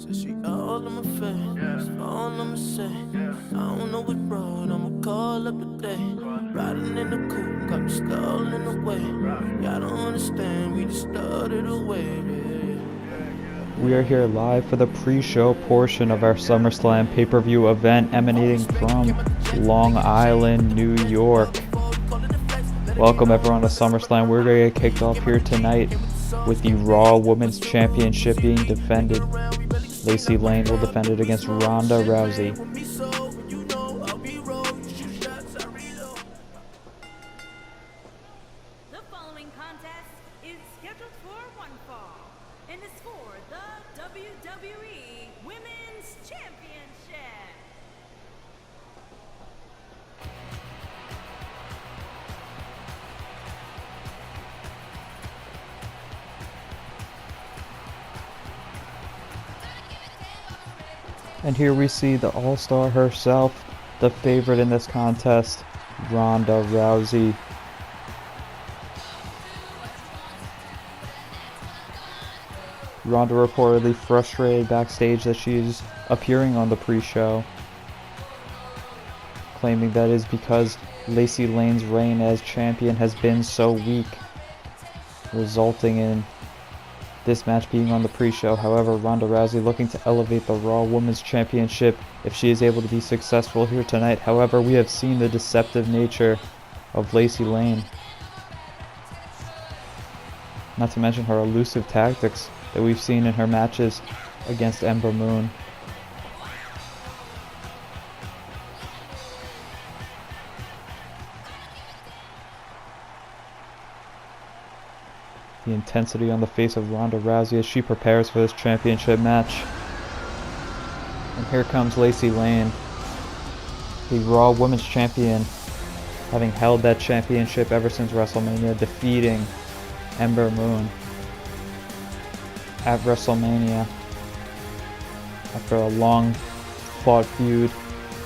So she all in my face, all I'ma say. I don't know what road I'ma call up today. Riding in the coupe, got me stalled in the way. Y'all don't understand, we just started away. We are here live for the pre-show portion of our SummerSlam pay-per-view event emanating from Long Island, New York. Welcome everyone to SummerSlam. We're going to get kicked off here tonight with the Raw Women's Championship being defended. Lacey Lane will defend it against Ronda Rousey. The following contest is scheduled for one fall and is for the WWE Women's Championship. And here we see the All-Star herself, the favorite in this contest, Ronda Rousey. Ronda reportedly frustrated backstage that she is appearing on the pre-show, claiming that is because Lacey Lane's reign as champion has been so weak, resulting in this match being on the pre-show. However, Ronda Rousey looking to elevate the Raw Women's Championship if she is able to be successful here tonight. However, we have seen the deceptive nature of Lacey Lane, not to mention her elusive tactics that we've seen in her matches against Ember Moon. The intensity on the face of Ronda Rousey as she prepares for this championship match. And here comes Lacey Lane, the Raw Women's Champion, having held that championship ever since WrestleMania, defeating Ember Moon at WrestleMania after a long fought feud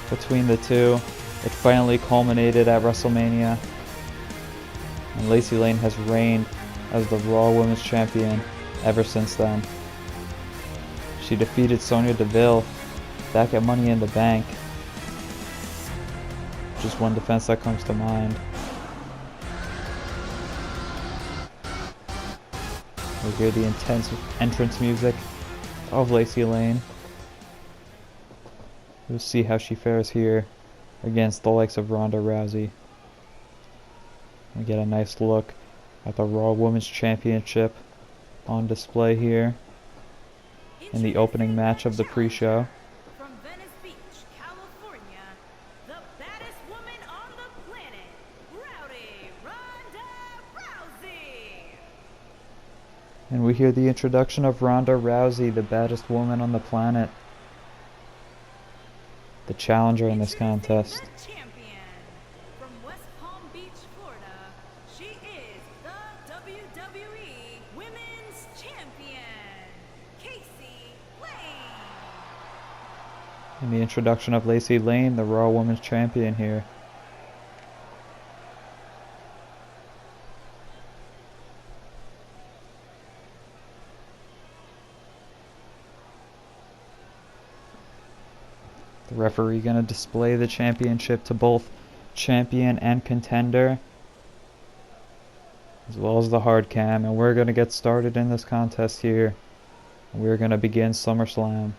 between the two. It finally culminated at WrestleMania, and Lacey Lane has reigned as the Raw Women's Champion ever since then. She defeated Sonya Deville back at Money in the Bank. Just one defense that comes to mind. We hear the intense entrance music of Lacey Lane. We'll see how she fares here against the likes of Ronda Rousey. We get a nice look at the Raw Women's Championship on display here in the opening match of the pre-show. From Venice Beach, California, the baddest woman on the planet, Rowdy Ronda Rousey. And we hear the introduction of Ronda Rousey, the baddest woman on the planet, the challenger in this contest. The champion from West Palm Beach, Florida, she is the WWE Women's Champion, Casey Lane. And the introduction of Lacey Lane, the Raw Women's Champion here. The referee going to display the championship to both champion and contender, as well as the hard cam, and we're going to get started in this contest here. We're going to begin SummerSlam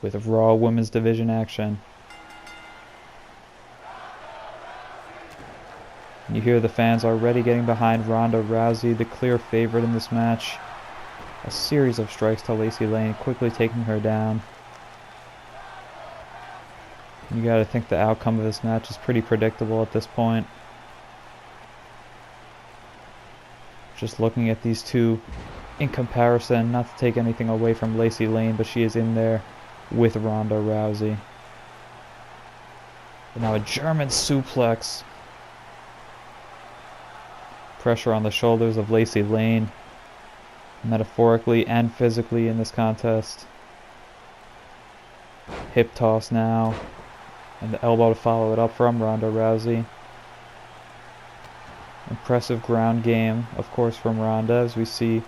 with Raw Women's Division action. And you hear the fans already getting behind Ronda Rousey, the clear favorite in this match. A series of strikes to Lacey Lane, quickly taking her down. You gotta think the outcome of this match is pretty predictable at this point. Just looking at these two in comparison, not to take anything away from Lacey Lane, but she is in there with Ronda Rousey. And now a German suplex. Pressure on the shoulders of Lacey Lane, metaphorically and physically in this contest. Hip toss now. And the elbow to follow it up from Ronda Rousey. Impressive ground game, of course, from Ronda, as we see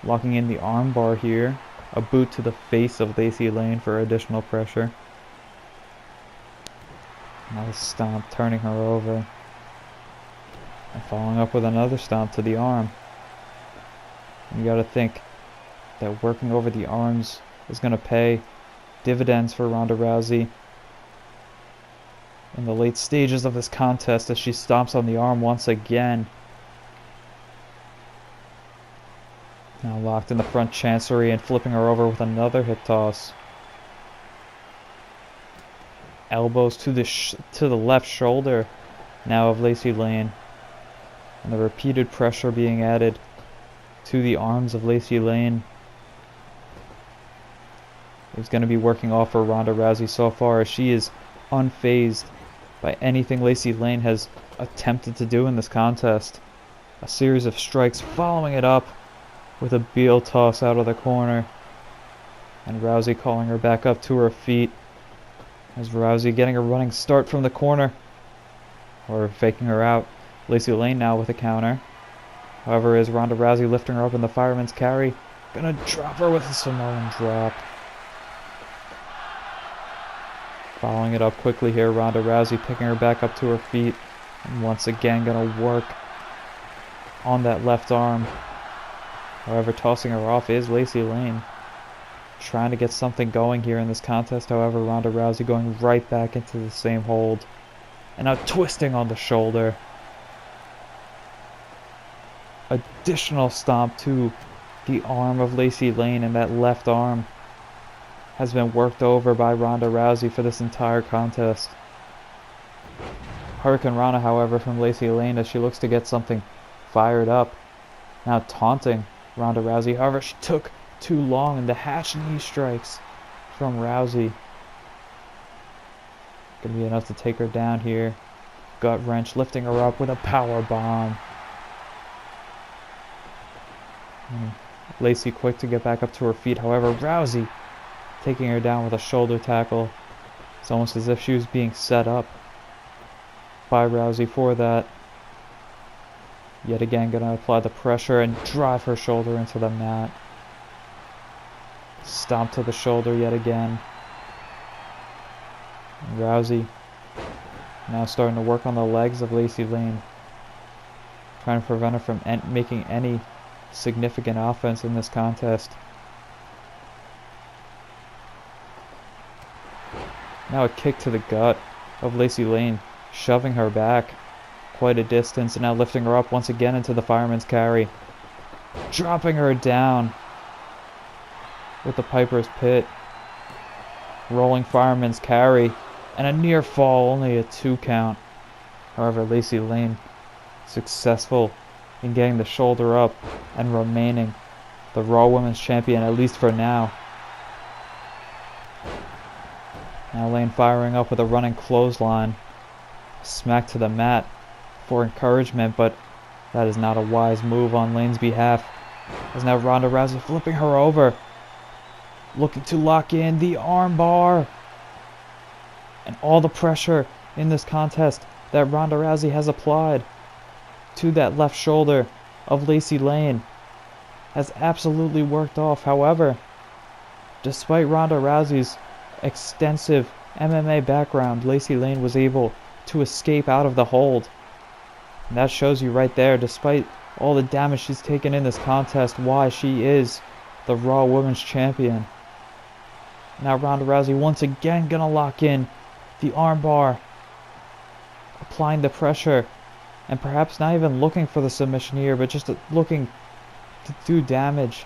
locking in the armbar here A boot to the face of Lacey Lane for additional pressure. Nice stomp, turning her over. And following up with another stomp to the arm. And you gotta think that working over the arms is gonna pay dividends for Ronda Rousey in the late stages of this contest as she stomps on the arm once again. Now locked in the front chancery and flipping her over with another hip toss. Elbows to the left shoulder now of Lacey Lane. And the repeated pressure being added to the arms of Lacey Lane is going to be working off for Ronda Rousey so far, as she is unfazed by anything Lacey Lane has attempted to do in this contest. A series of strikes following it up with a Beal toss out of the corner. And Rousey calling her back up to her feet. As Rousey getting a running start from the corner. Or faking her out. Lacey Lane now with a counter. However, is Ronda Rousey lifting her up in the fireman's carry. Gonna drop her with a Samoan drop. Following it up quickly here, Ronda Rousey picking her back up to her feet. And once again gonna work on that left arm. However, tossing her off is Lacey Lane. Trying to get something going here in this contest. However, Ronda Rousey going right back into the same hold. And now twisting on the shoulder. Additional stomp to the arm of Lacey Lane, and that left arm has been worked over by Ronda Rousey for this entire contest. Hurricane Rana, however, from Lacey Lane as she looks to get something fired up. Now taunting Ronda Rousey. However, she took too long, and the hatch knee strikes from Rousey. Gonna be enough to take her down here. Gut wrench, lifting her up with a power bomb. Lacey quick to get back up to her feet. However, Rousey taking her down with a shoulder tackle. It's almost as if she was being set up by Rousey for that. Yet again, gonna apply the pressure and drive her shoulder into the mat. Stomp to the shoulder yet again. And Rousey now starting to work on the legs of Lacey Lane. Trying to prevent her from making any significant offense in this contest. Now a kick to the gut of Lacey Lane, shoving her back quite a distance, and now lifting her up once again into the fireman's carry. Dropping her down with the Piper's Pit. Rolling fireman's carry, and a near fall, only a 2 count. However, Lacey Lane successful in getting the shoulder up and remaining the Raw Women's Champion, at least for now. Now Lane firing up with a running clothesline. Smack to the mat for encouragement, but that is not a wise move on Lane's behalf. As now Ronda Rousey flipping her over. Looking to lock in the arm bar. And all the pressure in this contest that Ronda Rousey has applied to that left shoulder of Lacey Lane has absolutely worked off. However, despite Ronda Rousey's extensive MMA background, Lacey Lane was able to escape out of the hold. And that shows you right there, despite all the damage she's taken in this contest, why she is the Raw Women's Champion. Now Ronda Rousey once again gonna lock in the armbar, applying the pressure, and perhaps not even looking for the submission here, but just looking to do damage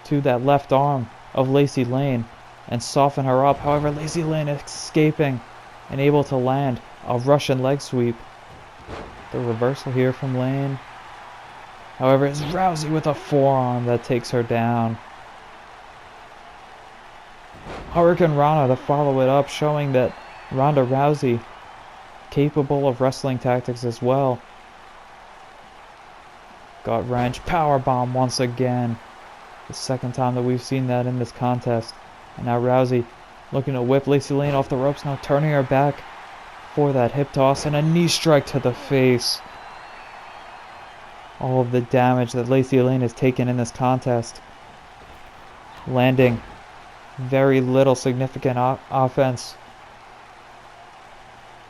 to that left arm of Lacey Lane and soften her up. However, Lacey Lane escaping and able to land a Russian leg sweep. The reversal here from Lane. However, it's Rousey with a forearm that takes her down. Hurricane Rana to follow it up, showing that Ronda Rousey capable of wrestling tactics as well. Gut wrench, powerbomb once again. The second time that we've seen that in this contest. And now Rousey looking to whip Lacey Lane off the ropes, now turning her back for that hip toss and a knee strike to the face. All of the damage that Lacey Lane has taken in this contest landing very little significant offense.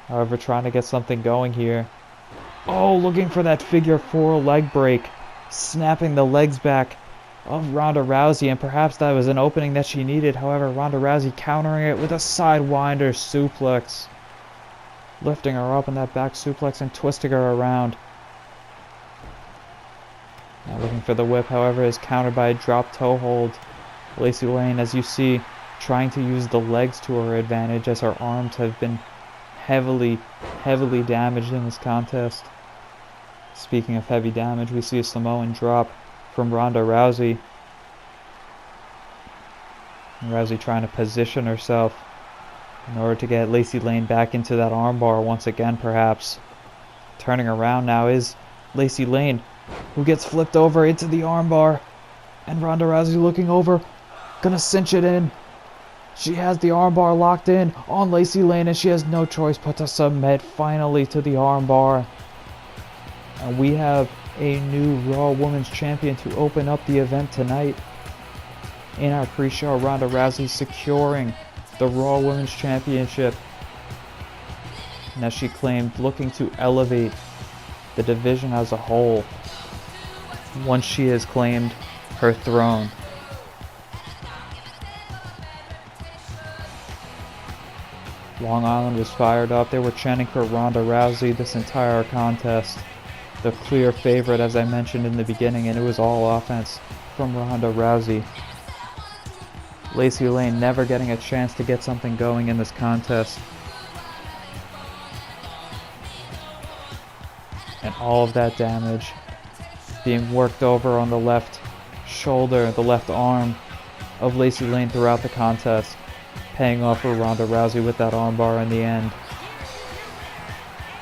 However, trying to get something going here. Oh, looking for that figure 4 leg break, snapping the legs back of Ronda Rousey, and perhaps that was an opening that she needed. However, Ronda Rousey countering it with a sidewinder suplex, lifting her up in that back suplex and twisting her around. Now looking for the whip, however, is countered by a drop toe hold. Lacey Lane, as you see, trying to use the legs to her advantage, as her arms have been heavily damaged in this contest. Speaking of heavy damage, we see a Samoan drop from Ronda Rousey. And Rousey trying to position herself in order to get Lacey Lane back into that armbar once again, perhaps. Turning around now is Lacey Lane, who gets flipped over into the armbar. And Ronda Rousey looking over, gonna cinch it in. She has the armbar locked in on Lacey Lane, and she has no choice but to submit finally to the armbar. And we have a new Raw Women's Champion to open up the event tonight. In our pre-show, Ronda Rousey securing the Raw Women's Championship. And as she claimed, looking to elevate the division as a whole once she has claimed her throne. Long Island was fired up. They were chanting for Ronda Rousey this entire contest. The clear favorite, as I mentioned in the beginning, and it was all offense from Ronda Rousey. Lacey Lane never getting a chance to get something going in this contest. And all of that damage being worked over on the left shoulder, the left arm of Lacey Lane throughout the contest, paying off for Ronda Rousey with that armbar in the end.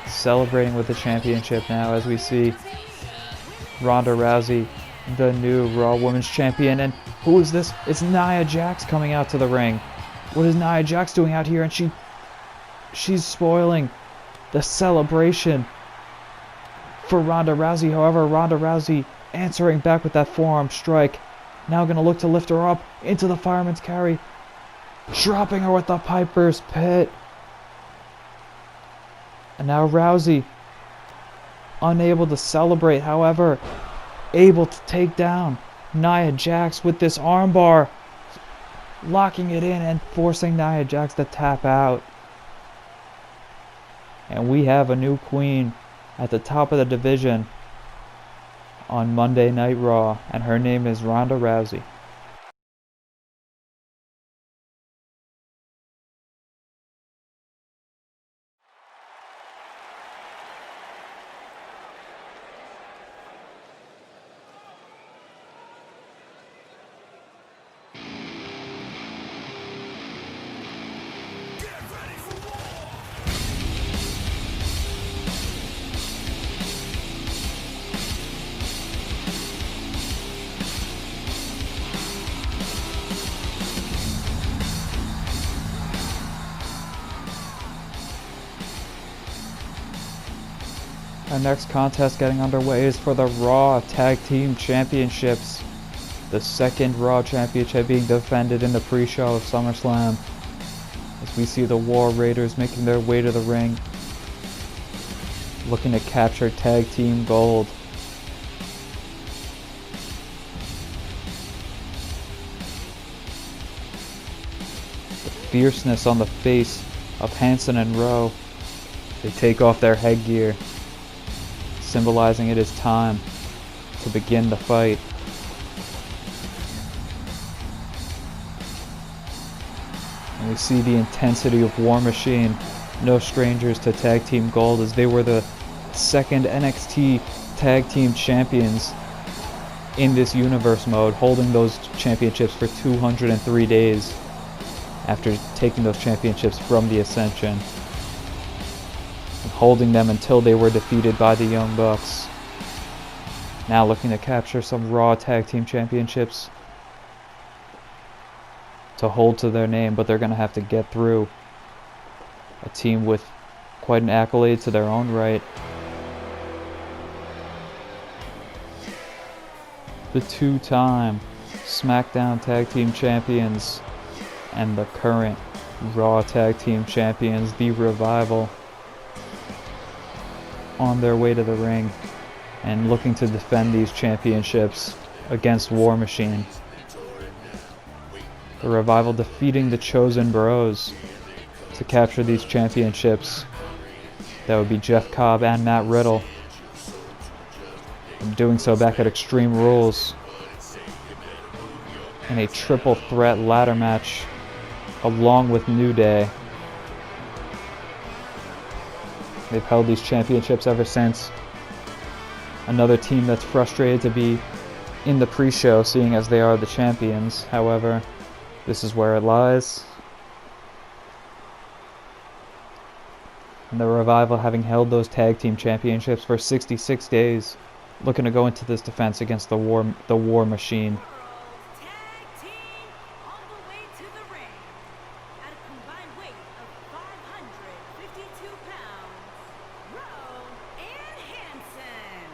Celebrating with the championship now, as we see Ronda Rousey, the new Raw Women's Champion. And who is this? It's Nia Jax coming out to the ring. What is Nia Jax doing out here? And she's spoiling the celebration for Ronda Rousey. However, Ronda Rousey answering back with that forearm strike. Now going to look to lift her up into the fireman's carry, dropping her with the Piper's Pit. And now Rousey, unable to celebrate, however, able to take down Nia Jax with this armbar, locking it in and forcing Nia Jax to tap out. And we have a new queen at the top of the division on Monday Night Raw, and her name is Ronda Rousey. Our next contest getting underway is for the Raw Tag Team Championships. The second Raw Championship being defended in the pre-show of SummerSlam. As we see the War Raiders making their way to the ring, looking to capture Tag Team Gold. The fierceness on the face of Hanson and Rowe. They take off their headgear, symbolizing it is time to begin the fight. And we see the intensity of War Machine, no strangers to Tag Team Gold, as they were the second NXT Tag Team Champions in this universe mode, holding those championships for 203 days after taking those championships from the Ascension, and holding them until they were defeated by the Young Bucks. Now looking to capture some Raw Tag Team Championships to hold to their name, but they're going to have to get through a team with quite an accolade to their own right. The two-time SmackDown Tag Team Champions and the current Raw Tag Team Champions, The Revival, on their way to the ring and looking to defend these championships against War Machine. The Revival defeating the Chosen Bros to capture these championships. That would be Jeff Cobb and Matt Riddle. And doing so back at Extreme Rules in a triple threat ladder match along with New Day. They've held these championships ever since. Another team that's frustrated to be in the pre-show, seeing as they are the champions. However, this is where it lies. And the Revival, having held those tag team championships for 66 days, looking to go into this defense against the War Machine. Tag team on the way to the ring at a combined weight of 552 pounds, Rowe and Hanson.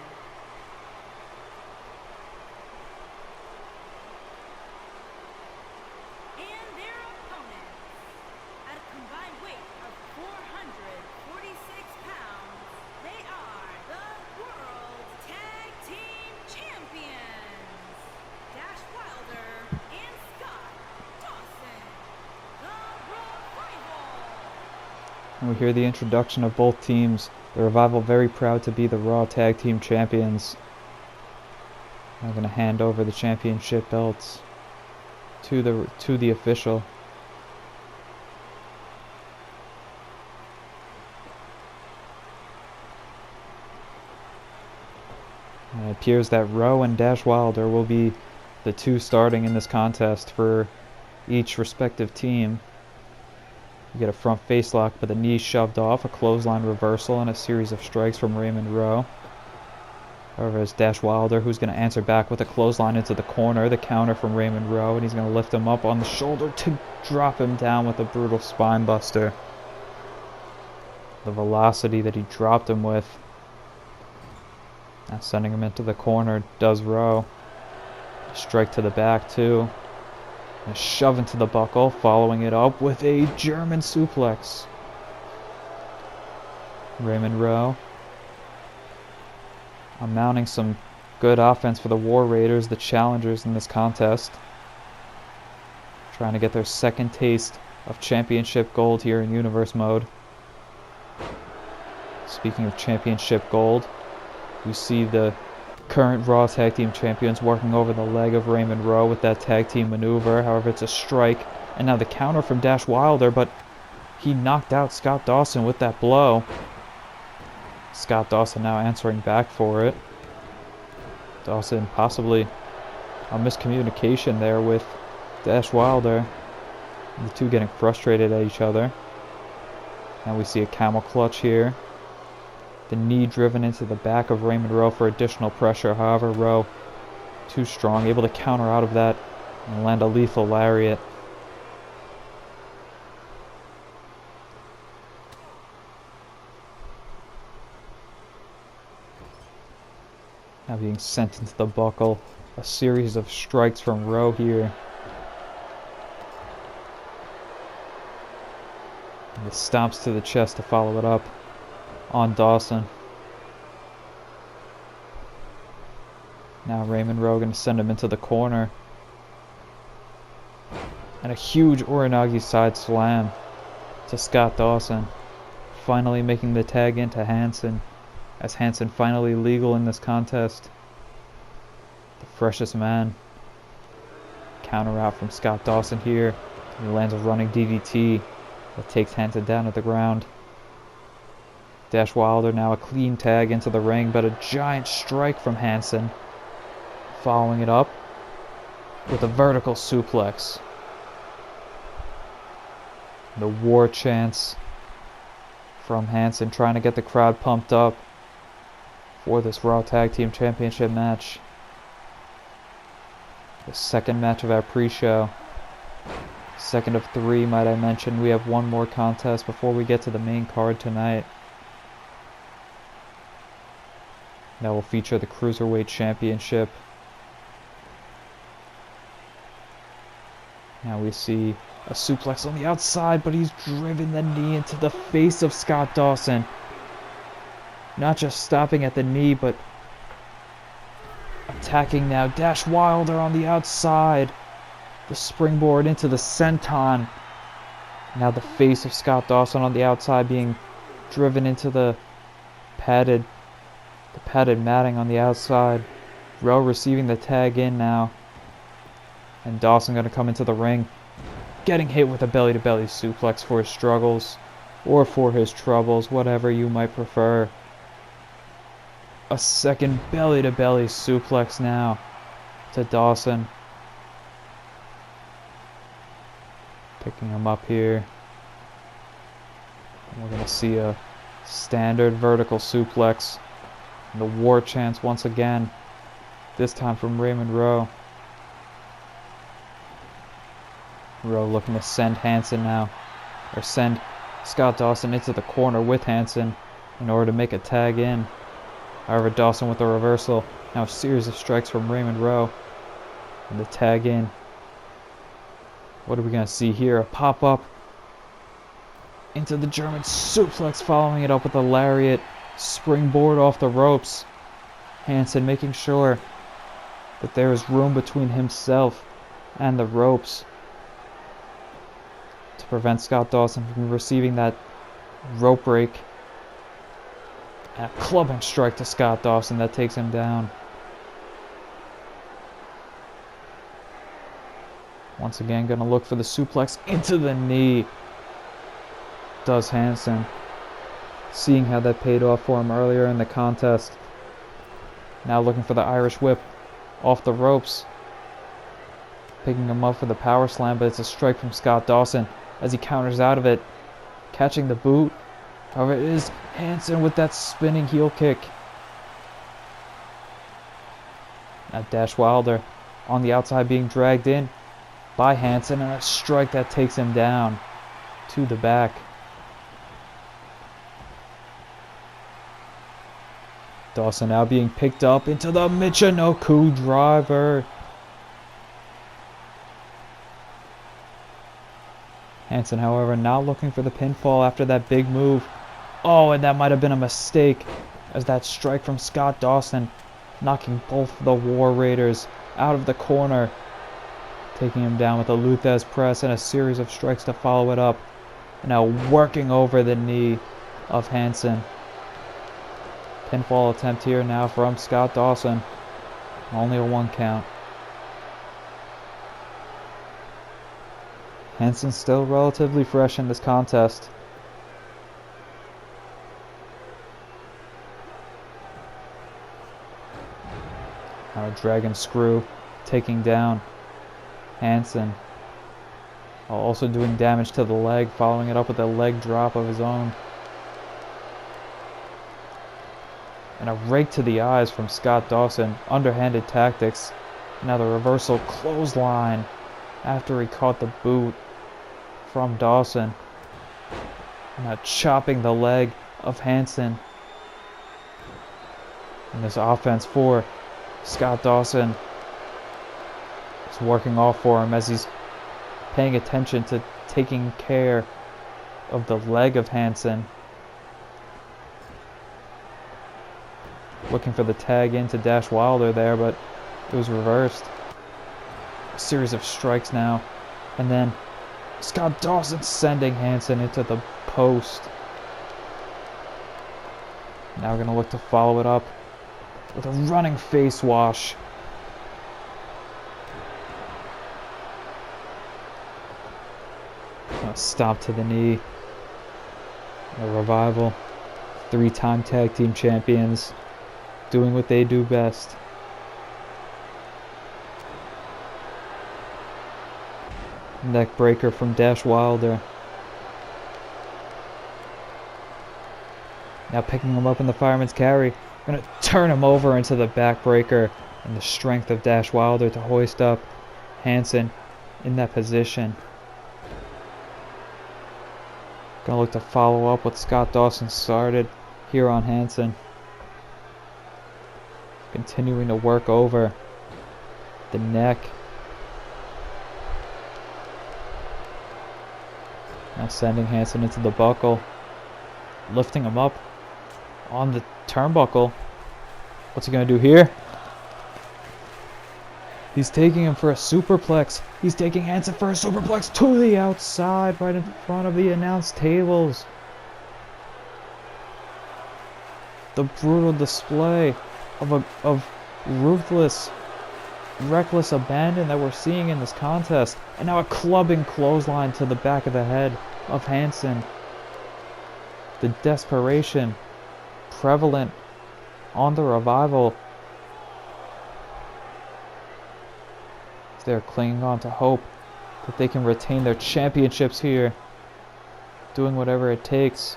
And their opponents at a combined weight of 446 pounds, they are the World Tag Team Champions, Dash Wilder and Scott Dawson, the Revival. And we hear the introduction of both teams. The Revival very proud to be the Raw Tag Team Champions. I'm going to hand over the championship belts to the official. And it appears that Rowe and Dash Wilder will be the two starting in this contest for each respective team. You get a front face lock with a knee shoved off, a clothesline reversal, and a series of strikes from Raymond Rowe. However, it's Dash Wilder who's going to answer back with a clothesline into the corner, the counter from Raymond Rowe, and he's going to lift him up on the shoulder to drop him down with a brutal spine buster. The velocity that he dropped him with. Now sending him into the corner does Rowe. Strike to the back too. A shove into the buckle, following it up with a German suplex. Raymond Rowe mounting some good offense for the War Raiders, the challengers in this contest. Trying to get their second taste of championship gold here in Universe mode. Speaking of championship gold, you see the current Raw Tag Team Champions working over the leg of Raymond Rowe with that tag team maneuver. However, it's a strike. And now the counter from Dash Wilder, but he knocked out Scott Dawson with that blow. Scott Dawson now answering back for it. Dawson possibly a miscommunication there with Dash Wilder. The two getting frustrated at each other. Now we see a camel clutch here. The knee driven into the back of Raymond Rowe for additional pressure. However, Rowe too strong, able to counter out of that and land a lethal lariat. Now being sent into the buckle. A series of strikes from Rowe here. And the stomps to the chest to follow it up on Dawson. Now Raymond Rowe going to send him into the corner. And a huge Uranagi side slam to Scott Dawson. Finally making the tag into Hanson, as Hanson finally legal in this contest. The freshest man. Counter out from Scott Dawson here. He lands a running DDT that takes Hanson down to the ground. Dash Wilder now a clean tag into the ring, but a giant strike from Hanson. Following it up with a vertical suplex. The war chants from Hanson, trying to get the crowd pumped up for this Raw Tag Team Championship match. The second match of our pre-show. Second of 3, might I mention. We have one more contest before we get to the main card tonight. That will feature the Cruiserweight Championship. Now we see a suplex on the outside, but he's driven the knee into the face of Scott Dawson. Not just stopping at the knee, but attacking now. Dash Wilder on the outside. The springboard into the senton. Now the face of Scott Dawson on the outside being driven into the padded matting on the outside. Rowe receiving the tag in now. And Dawson going to come into the ring, getting hit with a belly-to-belly suplex for his struggles, or for his troubles, whatever you might prefer. A second belly-to-belly suplex now to Dawson. Picking him up here. And we're going to see a standard vertical suplex. And the war chants once again, this time from Raymond Rowe. Rowe looking to send Hansen now, or send Scott Dawson into the corner with Hansen in order to make a tag in. However, Dawson with a reversal. Now a series of strikes from Raymond Rowe. And the tag in. What are we going to see here? A pop-up into the German suplex, following it up with a lariat. Springboard off the ropes. Hansen making sure that there is room between himself and the ropes to prevent Scott Dawson from receiving that rope break. And a clubbing strike to Scott Dawson that takes him down. Once again, going to look for the suplex into the knee. Does Hansen. Seeing how that paid off for him earlier in the contest. Now looking for the Irish whip off the ropes. Picking him up for the power slam, but it's a strike from Scott Dawson as he counters out of it. Catching the boot. However, it is Hansen with that spinning heel kick. Now Dash Wilder on the outside being dragged in by Hansen, and a strike that takes him down to the back. Dawson now being picked up into the Michinoku driver. Hansen, however, not looking for the pinfall after that big move. Oh, and that might have been a mistake, as that strike from Scott Dawson knocking both the War Raiders out of the corner, taking him down with a Luthez press and a series of strikes to follow it up. And now working over the knee of Hansen. Pinfall attempt here now from Scott Dawson. Only a 1 count. Hansen still relatively fresh in this contest. Now a dragon screw taking down Hansen. While also doing damage to the leg, following it up with a leg drop of his own. And a rake to the eyes from Scott Dawson. Underhanded tactics. Now the reversal clothesline after he caught the boot from Dawson. Now chopping the leg of Hansen. And this offense for Scott Dawson is working off for him as he's paying attention to taking care of the leg of Hansen. Looking for the tag into Dash Wilder there, but it was reversed. A series of strikes now. And then Scott Dawson sending Hansen into the post. Now we're going to look to follow it up with a running face wash. A stop to the knee. A revival. 3-time tag team champions. Doing what they do best. Neck breaker from Dash Wilder. Now picking him up in the fireman's carry. Gonna turn him over into the backbreaker. And the strength of Dash Wilder to hoist up Hansen in that position. Gonna look to follow up what Scott Dawson started here on Hansen. Continuing to work over the neck. Now sending Hansen into the buckle. Lifting him up on the turnbuckle. What's he going to do here? He's taking him for a superplex. He's taking Hansen for a superplex to the outside, right in front of the announce tables. The brutal display of ruthless, reckless abandon that we're seeing in this contest. And now a clubbing clothesline to the back of the head of Hansen. The desperation prevalent on the Revival. They're clinging on to hope that they can retain their championships here, doing whatever it takes,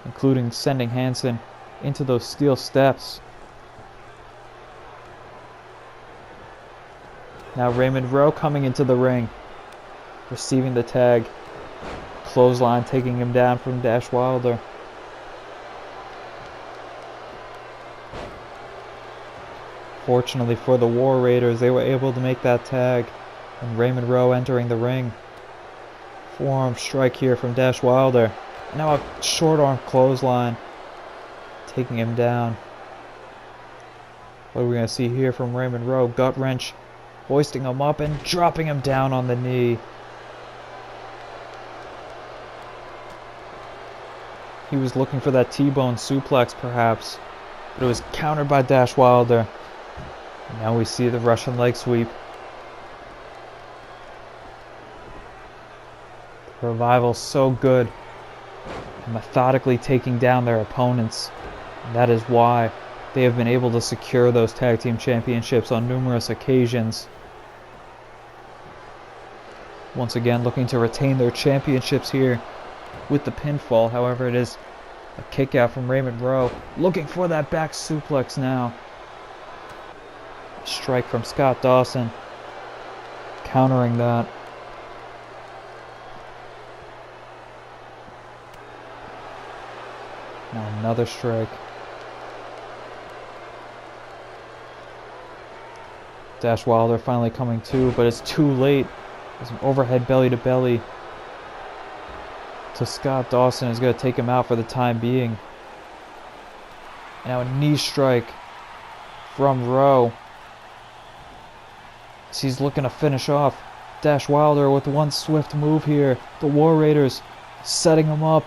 including sending Hansen into those steel steps. Now Raymond Rowe coming into the ring, receiving the tag. Clothesline taking him down from Dash Wilder. Fortunately for the War Raiders, they were able to make that tag. And Raymond Rowe entering the ring. Forearm strike here from Dash Wilder. Now a short arm clothesline, taking him down. What are we going to see here from Raymond Rowe? Gut wrench, hoisting him up and dropping him down on the knee. He was looking for that T-bone suplex perhaps, but it was countered by Dash Wilder. And now we see the Russian leg sweep. The Revival so good and methodically taking down their opponents. And that is why they have been able to secure those tag team championships on numerous occasions. Once again looking to retain their championships here with the pinfall. However, it is a kick out from Raymond Rowe. Looking for that back suplex now. A strike from Scott Dawson. Countering that. Now another strike. Dash Wilder finally coming to, but it's too late. There's an overhead belly to belly to Scott Dawson. Is going to take him out for the time being. Now a knee strike from Rowe. As he's looking to finish off Dash Wilder with one swift move here. The War Raiders setting him up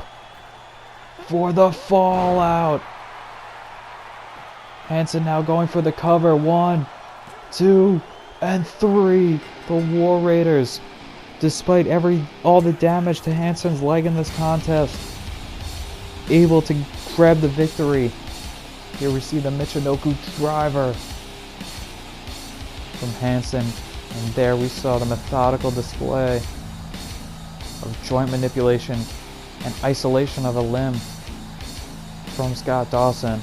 for the fallout. Hansen now going for the cover. 1, 2, and 3. The War Raiders, despite all the damage to Hansen's leg in this contest, able to grab the victory. Here we see the Michinoku driver from Hansen, and there we saw the methodical display of joint manipulation and isolation of a limb from Scott Dawson.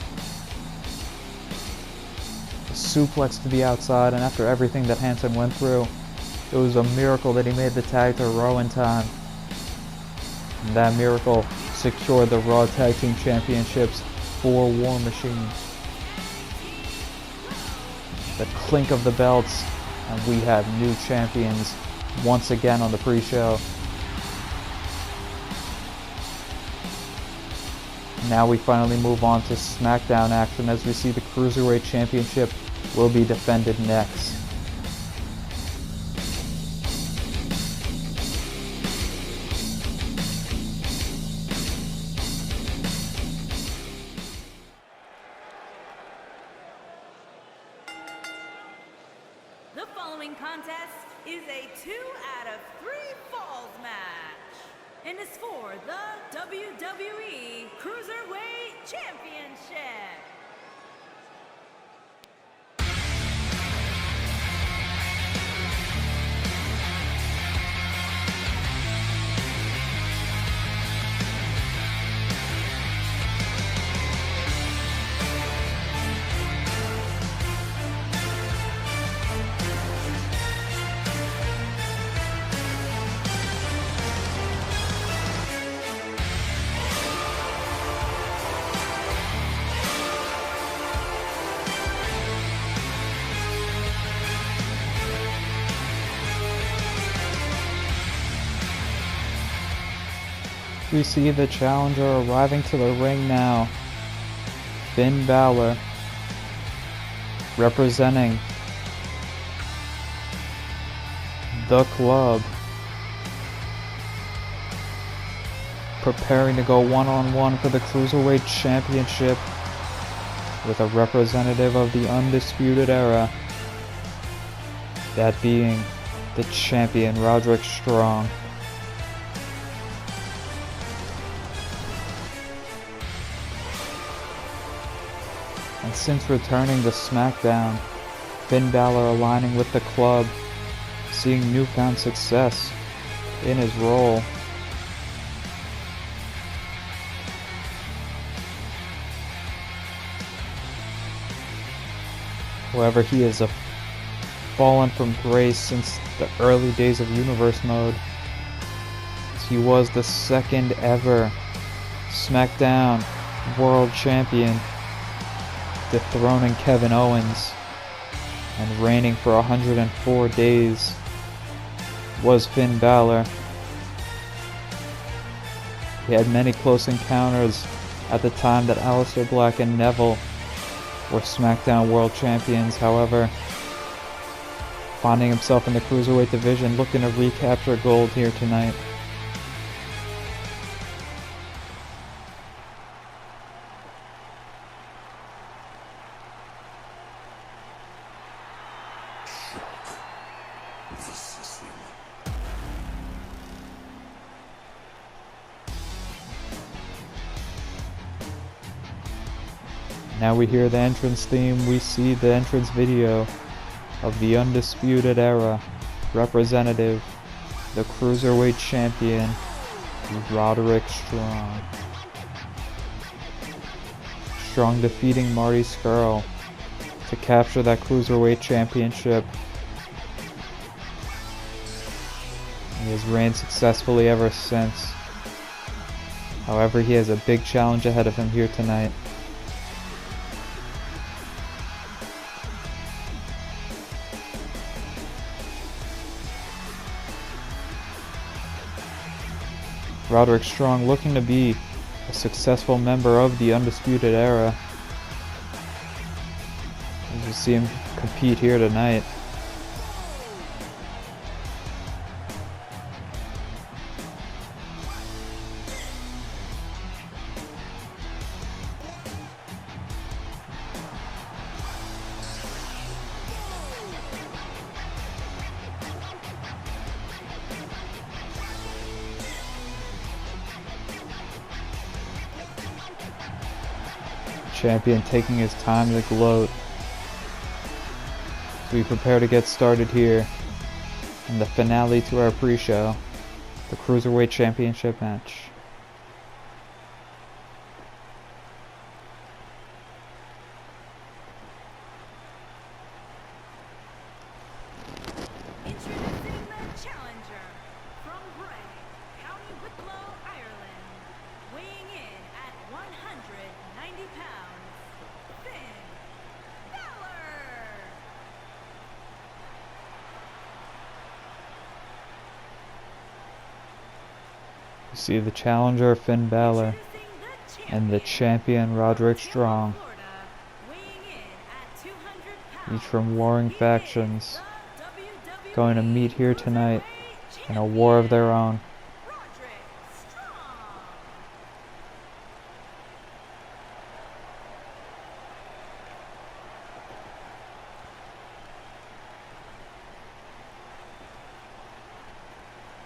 A suplex to the outside, and after everything that Hansen went through, it was a miracle that he made the tag to Raw in time. And that miracle secured the Raw Tag Team Championships for War Machine. The clink of the belts, and we have new champions once again on the pre-show. Now we finally move on to SmackDown action as we see the Cruiserweight Championship will be defended next. The following contest is a 2 out of 3 falls match and is for the WWE Cruiserweight Championship. We see the challenger arriving to the ring now. Finn Balor, representing the club, preparing to go one-on-one for the Cruiserweight Championship with a representative of the Undisputed Era, that being the champion Roderick Strong. And since returning to SmackDown, Finn Balor aligning with the club, seeing newfound success in his role. However, he has fallen from grace since the early days of Universe Mode, as he was the second ever SmackDown World Champion, dethroning Kevin Owens, and reigning for 104 days was Finn Balor. He had many close encounters at the time that Aleister Black and Neville were SmackDown World Champions. However, finding himself in the Cruiserweight division, looking to recapture gold here tonight. Now we hear the entrance theme, we see the entrance video of the Undisputed Era representative, the Cruiserweight Champion, Roderick Strong. Strong defeating Marty Scurll to capture that Cruiserweight Championship. He has reigned successfully ever since. However, he has a big challenge ahead of him here tonight. Roderick Strong looking to be a successful member of the Undisputed Era. You see him compete here tonight. Champion taking his time to gloat as we prepare to get started here in the finale to our pre-show, the Cruiserweight Championship match. Introducing the challenger from Bray, County Wicklow, Ireland, weighing in at 190 pounds, Finn Balor. You see the challenger Finn Balor and the champion Roderick Strong, each from warring factions, going to meet here tonight in a war of their own.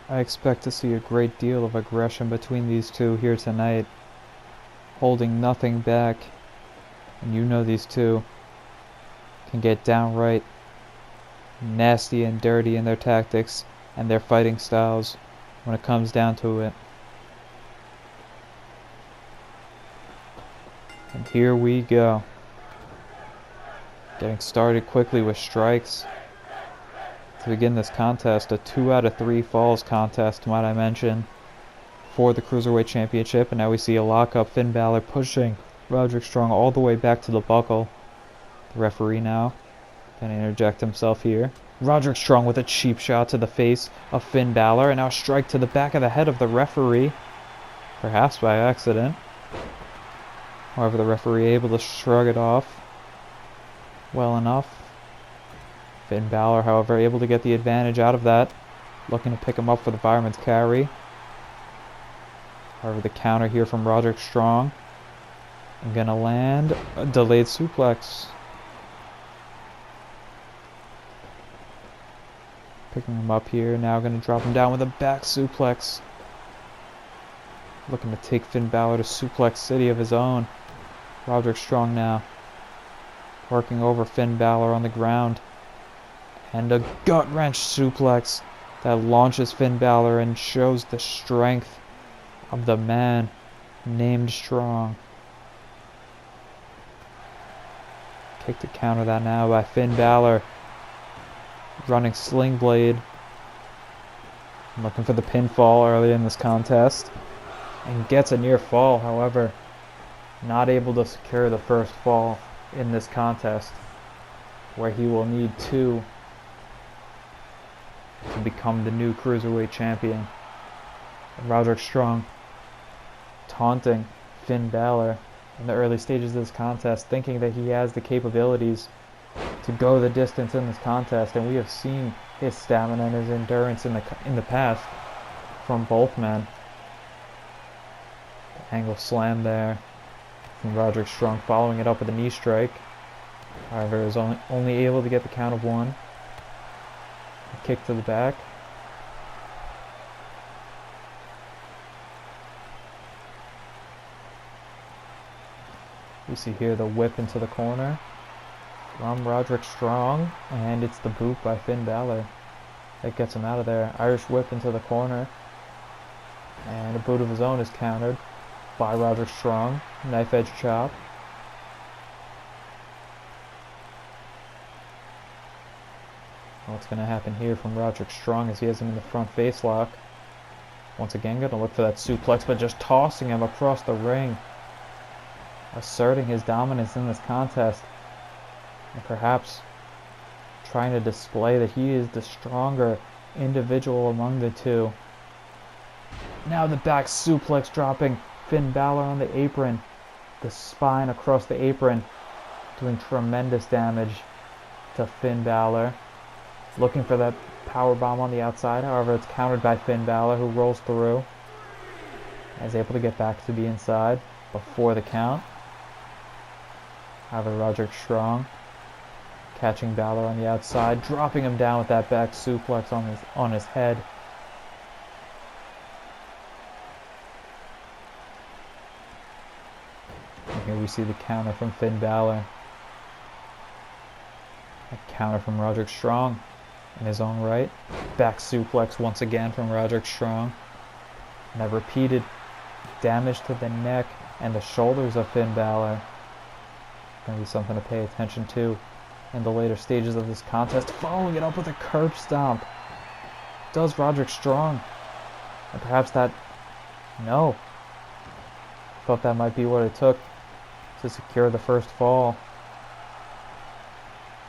I expect to see a great deal of aggression between these two here tonight, holding nothing back, and you know these two can get downright nasty and dirty in their tactics and their fighting styles when it comes down to it. And here we go. Getting started quickly with strikes. To begin this contest, a 2 out of 3 falls contest, might I mention, for the Cruiserweight Championship. And now we see a lockup, Finn Balor pushing Roderick Strong all the way back to the buckle. The referee now going to interject himself here. Roderick Strong with a cheap shot to the face of Finn Balor, and now a strike to the back of the head of the referee. perhaps by accident. However, the referee able to shrug it off well enough. Finn Balor, however, able to get the advantage out of that, looking to pick him up for the fireman's carry. However, the counter here from Roderick Strong. I'm gonna land a delayed suplex. Picking him up here, now gonna drop him down with a back suplex. Looking to take Finn Balor to Suplex City of his own. Roderick Strong now working over Finn Balor on the ground. And a gut-wrench suplex that launches Finn Balor and shows the strength of the man named Strong. Kick to counter that now by Finn Balor. Running Sling Blade. Looking for the pinfall early in this contest. And gets a near fall, however, not able to secure the first fall in this contest, where he will need 2 to become the new Cruiserweight champion. And Roderick Strong taunting Finn Balor in the early stages of this contest, thinking that he has the capabilities to go the distance in this contest, and we have seen his stamina and his endurance in the past from both men. Angle slam there from Roderick Strong, following it up with a knee strike. However, is only able to get the count of 1. A kick to the back. We see here the whip into the corner from Roderick Strong, and it's the boot by Finn Balor that gets him out of there. Irish whip into the corner, and a boot of his own is countered by Roderick Strong. Knife edge chop. What's going to happen here from Roderick Strong as he has him in the front face lock. Once again going to look for that suplex, but just tossing him across the ring. Asserting his dominance in this contest. And perhaps trying to display that he is the stronger individual among the two. Now the back suplex dropping Finn Balor on the apron. The spine across the apron doing tremendous damage to Finn Balor. Looking for that powerbomb on the outside. However, it's countered by Finn Balor, who rolls through. And is able to get back to the inside before the count. However, Roderick Strong catching Balor on the outside, dropping him down with that back suplex on his head. And here we see the counter from Finn Balor. A counter from Roderick Strong in his own right. Back suplex once again from Roderick Strong. And a repeated damage to the neck and the shoulders of Finn Balor. Going to be something to pay attention to in the later stages of this contest. Following it up with a curb stomp. Does Roderick Strong. And perhaps that... No. Thought that might be what it took to secure the first fall.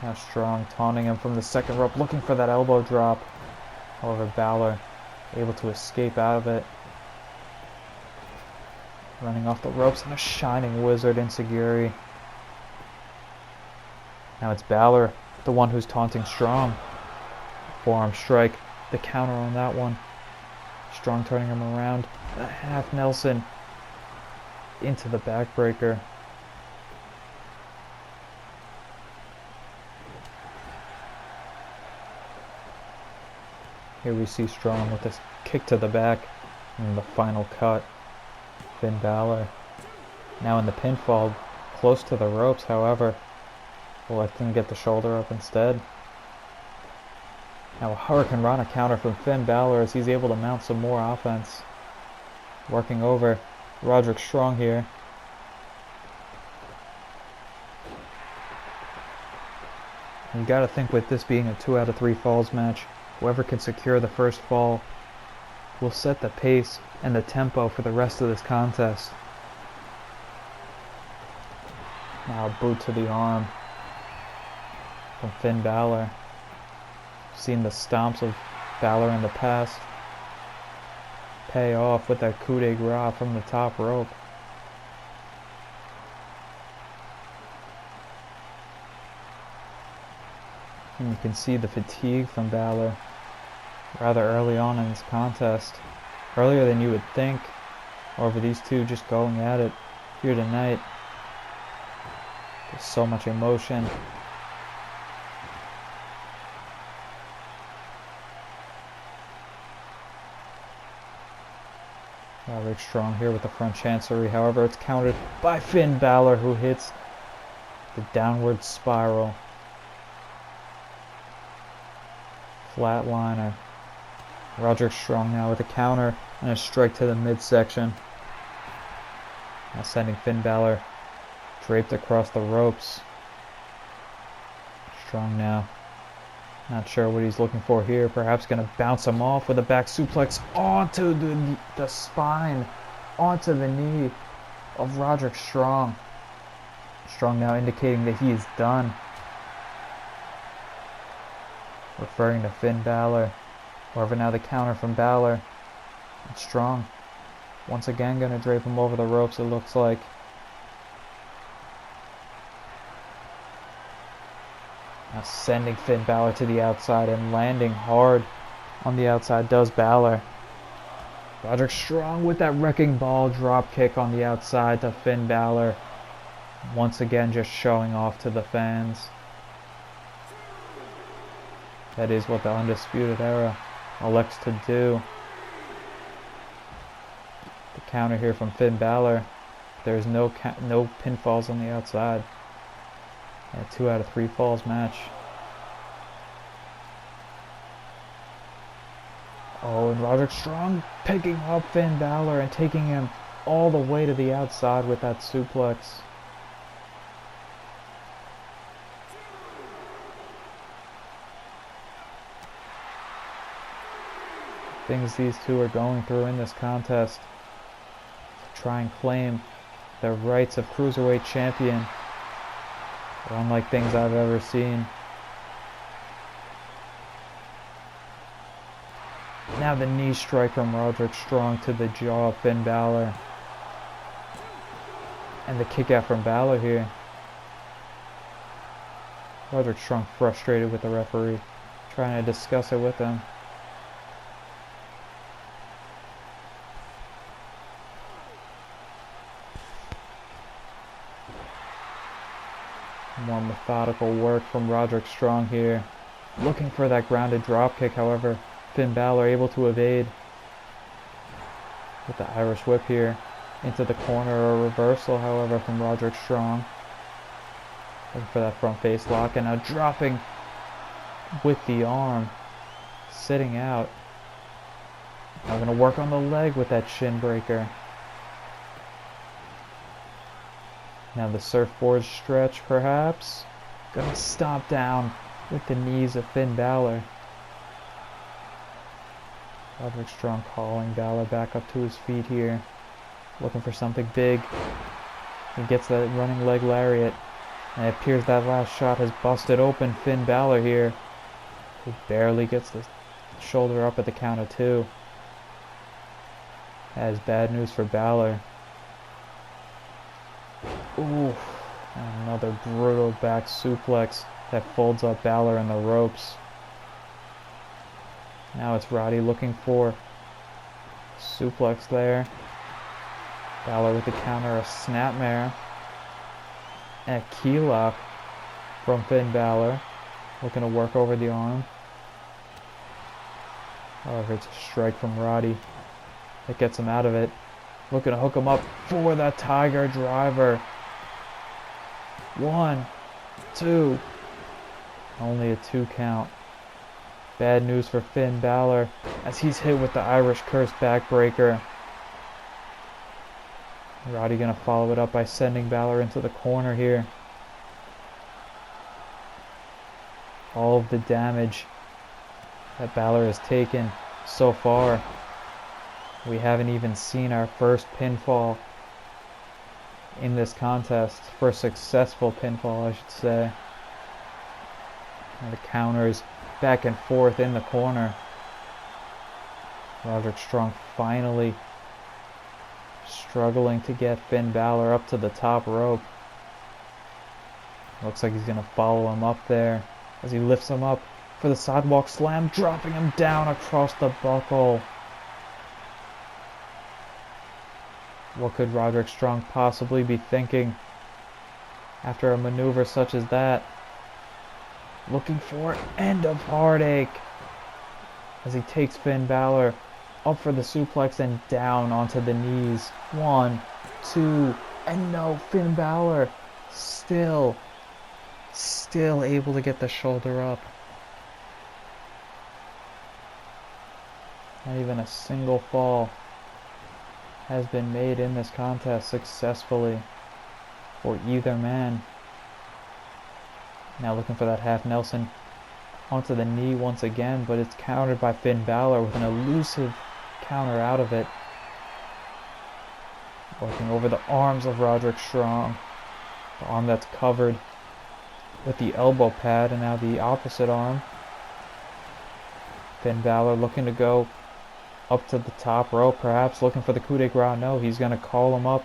Now Strong taunting him from the second rope, looking for that elbow drop. However, Balor able to escape out of it. Running off the ropes, and a shining wizard enziguri. Now it's Balor, the one who's taunting Strong. Forearm strike, the counter on that one. Strong turning him around. A half Nelson into the backbreaker. Here we see Strong with this kick to the back and the final cut. Finn Balor now in the pinfall, close to the ropes, however. We'll let them get the shoulder up instead. Now a Hurricane Rana counter from Finn Balor as he's able to mount some more offense. Working over Roderick Strong here. You gotta think, with this being a 2 out of 3 falls match, whoever can secure the first fall will set the pace and the tempo for the rest of this contest. Now a boot to the arm from Finn Balor. Seen the stomps of Balor in the past. pay off with that coup de grace from the top rope. And you can see the fatigue from Balor rather early on in this contest. Earlier than you would think. Over these two just going at it here tonight. There's so much emotion. Roderick strong here with the front chancery. However, it's countered by Finn Balor, who hits the downward spiral. Flatliner. Roderick strong now with a counter and a strike to the midsection. Now sending Finn Balor draped across the ropes. Strong now. Not sure what he's looking for here. Perhaps going to bounce him off with a back suplex onto the spine, onto the knee of Roderick Strong. Strong now indicating that he is done. Referring to Finn Balor. However, now the counter from Balor. And Strong once again going to drape him over the ropes, it looks like. Now sending Finn Balor to the outside and landing hard on the outside does Balor. Roderick Strong with that wrecking ball drop kick on the outside to Finn Balor. Once again just showing off to the fans. That is what the Undisputed Era elects to do. The counter here from Finn Balor. There's no pinfalls on the outside. A 2 out of 3 falls match. Oh, and Roderick Strong picking up Finn Balor and taking him all the way to the outside with that suplex. Things these two are going through in this contest to try and claim their rights of Cruiserweight champion. They're unlike things I've ever seen. Now the knee strike from Roderick Strong to the jaw of Finn Balor. And the kick out from Balor here. Roderick Strong frustrated with the referee, trying to discuss it with him. More methodical work from Roderick Strong here. Looking for that grounded dropkick, however, Finn Balor able to evade. With the Irish whip here. Into the corner, a reversal, however, from Roderick Strong. Looking for that front face lock, and now dropping with the arm. Sitting out. Now going to work on the leg with that shin breaker. Now the surfboard stretch, perhaps. Gonna stomp down with the knees of Finn Balor. Roderick Strong calling Balor back up to his feet here. Looking for something big. He gets that running leg lariat. And it appears that last shot has busted open Finn Balor here. He barely gets the shoulder up at the count of 2. That is bad news for Balor. Ooh, another brutal back suplex that folds up Balor in the ropes. Now it's Roddy looking for suplex there. Balor with the counter, a snapmare. And a key lock from Finn Balor. Looking to work over the arm. However, it's a strike from Roddy that gets him out of it. Looking to hook him up for the Tiger Driver. 1, 2. Only a 2 count. Bad news for Finn Balor as he's hit with the Irish Curse backbreaker. Roddy gonna follow it up by sending Balor into the corner here. All of the damage that Balor has taken so far. We haven't even seen our first pinfall in this contest. First successful pinfall, I should say. And the counters back and forth in the corner. Roderick Strong finally struggling to get Finn Balor up to the top rope. Looks like he's going to follow him up there as he lifts him up for the sidewalk slam, dropping him down across the buckle. What could Roderick Strong possibly be thinking after a maneuver such as that? Looking for end of heartache as he takes Finn Balor up for the suplex and down onto the knees. 1, 2, and no, Finn Balor still able to get the shoulder up. Not even a single fall has been made in this contest successfully for either man. Now looking for that half Nelson onto the knee once again, but it's countered by Finn Balor with an elusive counter out of it. Working over the arms of Roderick Strong. The arm that's covered with the elbow pad, and now the opposite arm. Finn Balor looking to go up to the top rope, perhaps looking for the coup de grace. No, he's going to call him up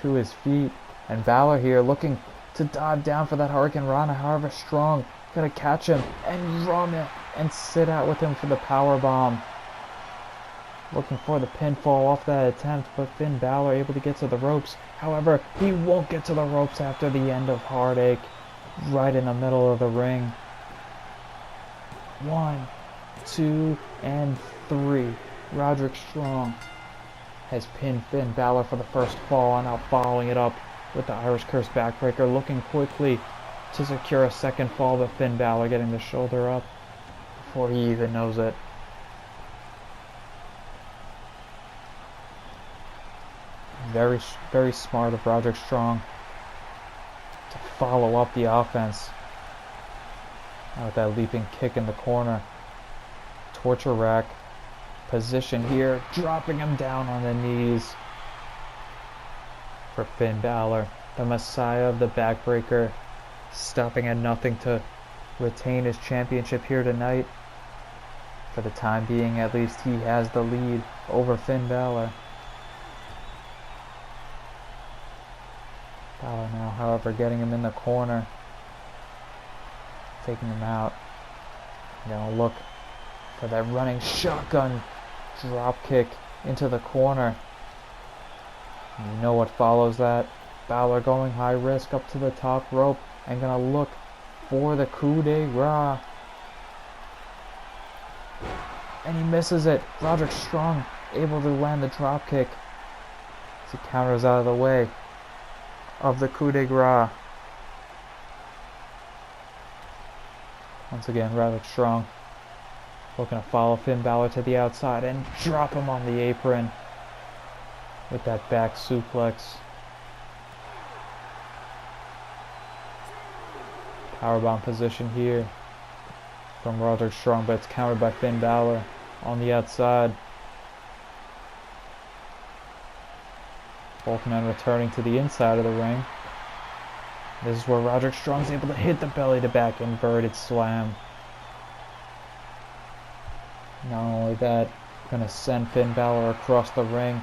to his feet. And Balor here looking to dive down for that Hurricane Rana. However, Strong going to catch him and run it and sit out with him for the power bomb. Looking for the pinfall off that attempt, but Finn Balor able to get to the ropes. However, he won't get to the ropes after the end of heartache. Right in the middle of the ring. 1, 2, and 3. Roderick Strong has pinned Finn Balor for the first fall, and now following it up with the Irish Curse backbreaker, looking quickly to secure a second fall, but Finn Balor getting the shoulder up before he even knows it. Very, very smart of Roderick Strong to follow up the offense. Now with that leaping kick in the corner. Torture rack position here, dropping him down on the knees for Finn Balor, the Messiah of the backbreaker, stopping at nothing to retain his championship here tonight. For the time being, at least, he has the lead over Finn Balor. Balor now, however, getting him in the corner, taking him out. Gonna look for that running shotgun drop kick into the corner. And you know what follows that. Balor going high risk up to the top rope and gonna look for the coup de grace. And he misses it. Roderick Strong able to land the drop kick as he counters out of the way of the coup de grace. Once again, Roderick Strong looking to follow Finn Balor to the outside and drop him on the apron with that back suplex. Powerbomb position here from Roderick Strong, but it's countered by Finn Balor on the outside. Both men returning to the inside of the ring. This is where Roderick Strong's able to hit the belly to back inverted slam. Not only that, gonna send Finn Balor across the ring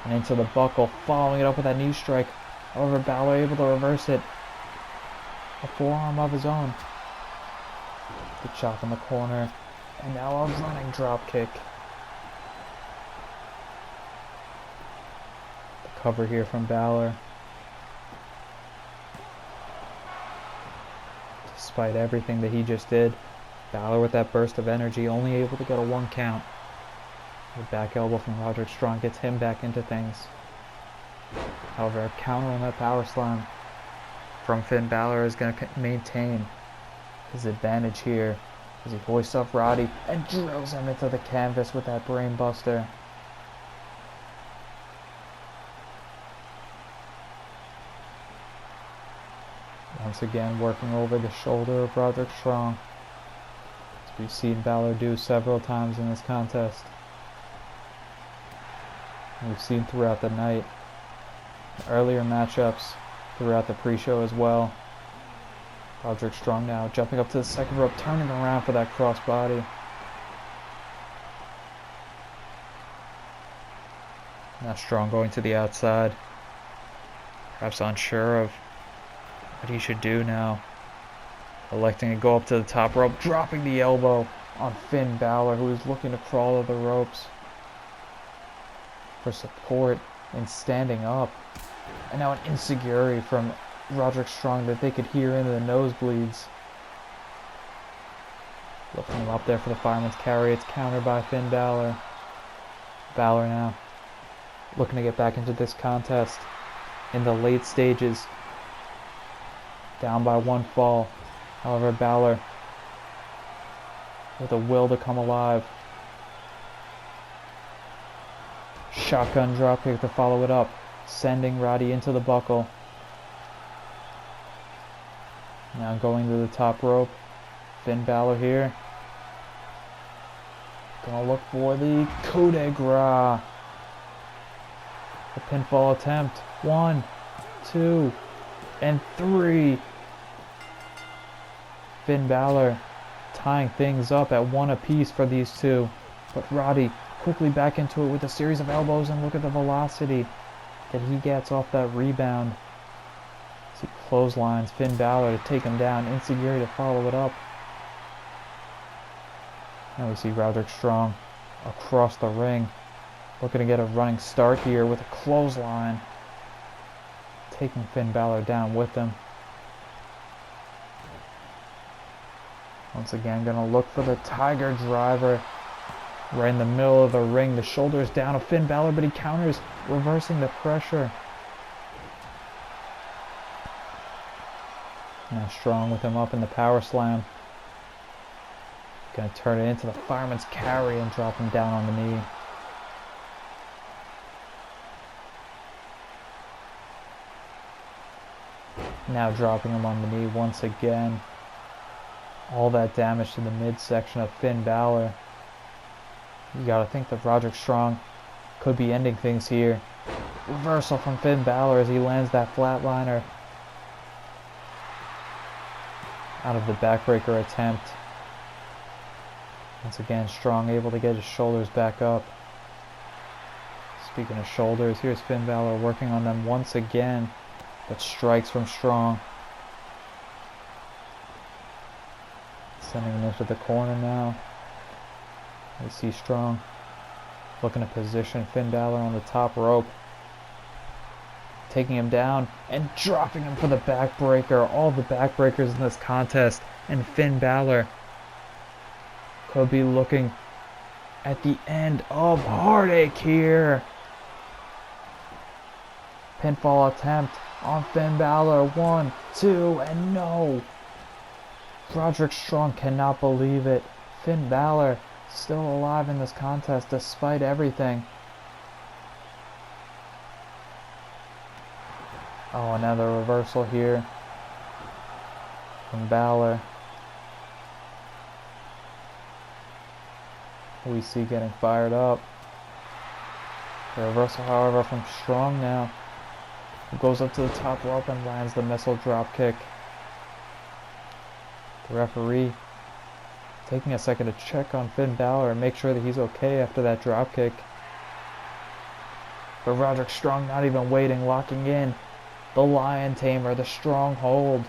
and into the buckle, following it up with that knee strike. However, Balor able to reverse it. A forearm of his own. The chop in the corner, and now a running drop kick. The cover here from Balor. Despite everything that he just did, Balor with that burst of energy, only able to get a 1 count. The back elbow from Roderick Strong gets him back into things. However, a counter on that power slam from Finn Balor is going to maintain his advantage here as he hoists up Roddy and drills him into the canvas with that brain buster. Once again, working over the shoulder of Roderick Strong, as we've seen Balor do several times in this contest. And we've seen throughout the night, earlier matchups throughout the pre-show as well. Roderick Strong now jumping up to the second rope, turning around for that crossbody. Now Strong going to the outside. Perhaps unsure of what he should do now. Electing to go up to the top rope, dropping the elbow on Finn Balor, who is looking to crawl to the ropes for support and standing up. And now an enziguri from Roderick Strong that they could hear into the nosebleeds. Lifting him up there for the fireman's carry. It's countered by Finn Balor. Balor now looking to get back into this contest in the late stages. Down by one fall. However, Balor with a will to come alive. Shotgun dropkick to follow it up, sending Roddy into the buckle. Now going to the top rope. Finn Balor here. Gonna look for the coup de grace. The pinfall attempt. 1, 2, and 3. Finn Balor tying things up at 1 apiece for these two. But Roddy quickly back into it with a series of elbows, and look at the velocity that he gets off that rebound. As he clotheslines Finn Balor to take him down. Enziguri to follow it up. Now we see Roderick Strong across the ring, looking to get a running start here with a clothesline, taking Finn Balor down with him. Once again, gonna look for the Tiger Driver right in the middle of the ring. The shoulders down of Finn Balor, but he counters, reversing the pressure. Now Strong with him up in the power slam. Gonna turn it into the fireman's carry and drop him down on the knee. Now dropping him on the knee once again. All that damage to the midsection of Finn Balor. You gotta think that Roderick Strong could be ending things here. Reversal from Finn Balor as he lands that flatliner. Out of the backbreaker attempt. Once again, Strong able to get his shoulders back up. Speaking of shoulders, here's Finn Balor working on them once again. But strikes from Strong. Sending him into the corner now. We see Strong looking to position Finn Balor on the top rope. Taking him down and dropping him for the backbreaker. All the backbreakers in this contest. And Finn Balor could be looking at the end of heartache here. Pinfall attempt on Finn Balor. 1, 2, and no. Roderick Strong cannot believe it. Finn Balor still alive in this contest despite everything. Oh, another reversal here from Balor. We see getting fired up. The reversal, however, from Strong now. He goes up to the top rope and lands the missile drop kick. The referee taking a second to check on Finn Balor and make sure that he's okay after that drop kick. But Roderick Strong not even waiting, locking in the Lion Tamer, the strong hold.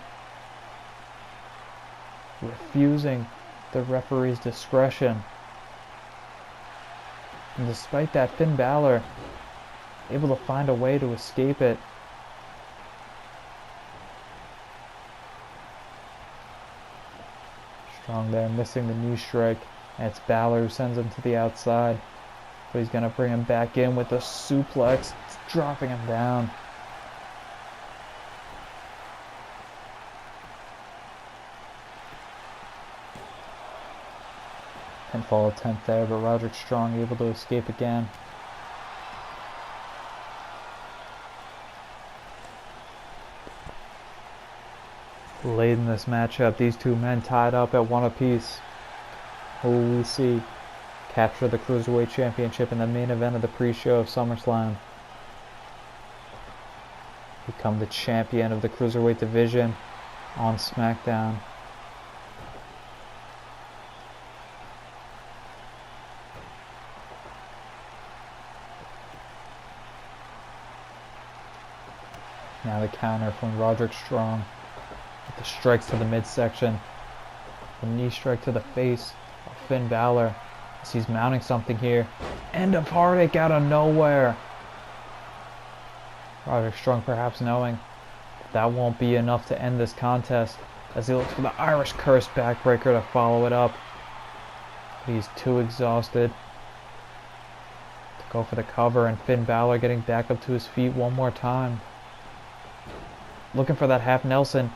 Refusing the referee's discretion. And despite that, Finn Balor able to find a way to escape it. Strong there, missing the knee strike. And it's Balor who sends him to the outside. But he's going to bring him back in with a suplex, dropping him down. Pinfall attempt there, but Roderick Strong able to escape again. Late in this matchup, these two men tied up at 1 apiece. Who will we see capture the Cruiserweight Championship in the main event of the pre-show of SummerSlam? Become the champion of the Cruiserweight division on SmackDown. Now the counter from Roderick Strong. With the strikes to the midsection. The knee strike to the face of Finn Balor. As he's mounting something here. End of heartache out of nowhere. Roderick Strong perhaps knowing that won't be enough to end this contest. As he looks for the Irish Curse backbreaker to follow it up. He's too exhausted to go for the cover, and Finn Balor getting back up to his feet one more time. Looking for that half Nelson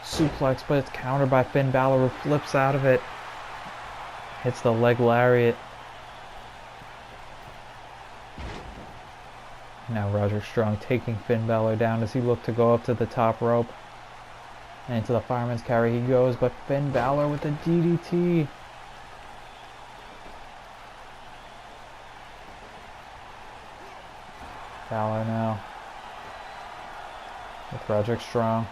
suplex, but it's countered by Finn Balor, who flips out of it. Hits the leg lariat. Now Roderick Strong taking Finn Balor down as he looked to go up to the top rope. And into the fireman's carry he goes, but Finn Balor with the DDT. Balor now with Roderick Strong.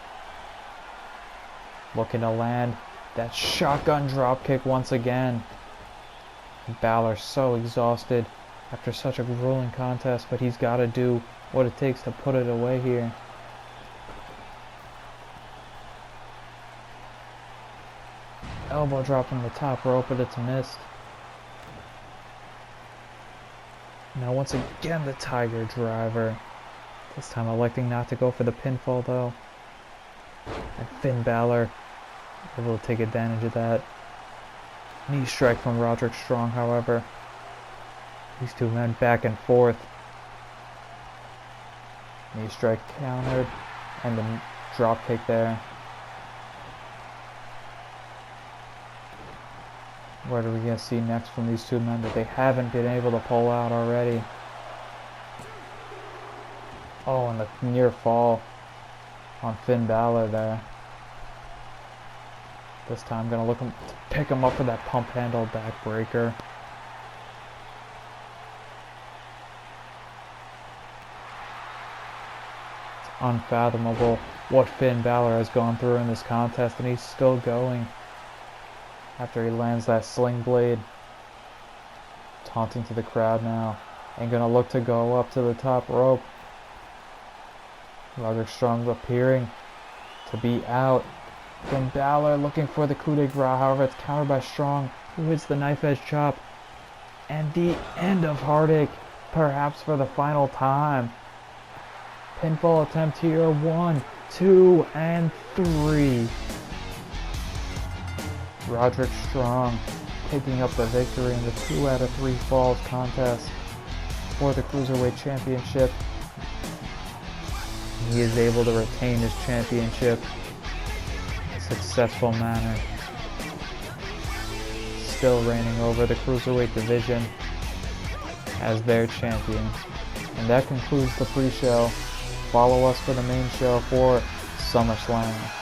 Looking to land that shotgun dropkick once again. Balor so exhausted after such a grueling contest, but he's got to do what it takes to put it away here. Elbow drop from the top rope, but it's missed. Now once again the Tiger Driver. This time electing not to go for the pinfall though. And Finn Balor able to take advantage of that. Knee strike from Roderick Strong, however. These two men back and forth. Knee strike countered. And the drop kick there. What are we going to see next from these two men that they haven't been able to pull out already? Oh, and the near fall on Finn Balor there. This time going to look to pick him up for that pump handle backbreaker. It's unfathomable what Finn Balor has gone through in this contest, and he's still going. After he lands that sling blade. Taunting to the crowd now. And gonna look to go up to the top rope. Roderick Strong appearing to be out. Finn Balor looking for the coup de grace. However, it's countered by Strong, who hits the knife edge chop. And the end of heartache, perhaps for the final time. Pinfall attempt here. 1, 2, and 3. Roderick Strong picking up the victory in the 2 out of 3 falls contest for the Cruiserweight Championship. He is able to retain his championship in a successful manner. Still reigning over the Cruiserweight division as their champion. And that concludes the pre-show. Follow us for the main show for SummerSlam.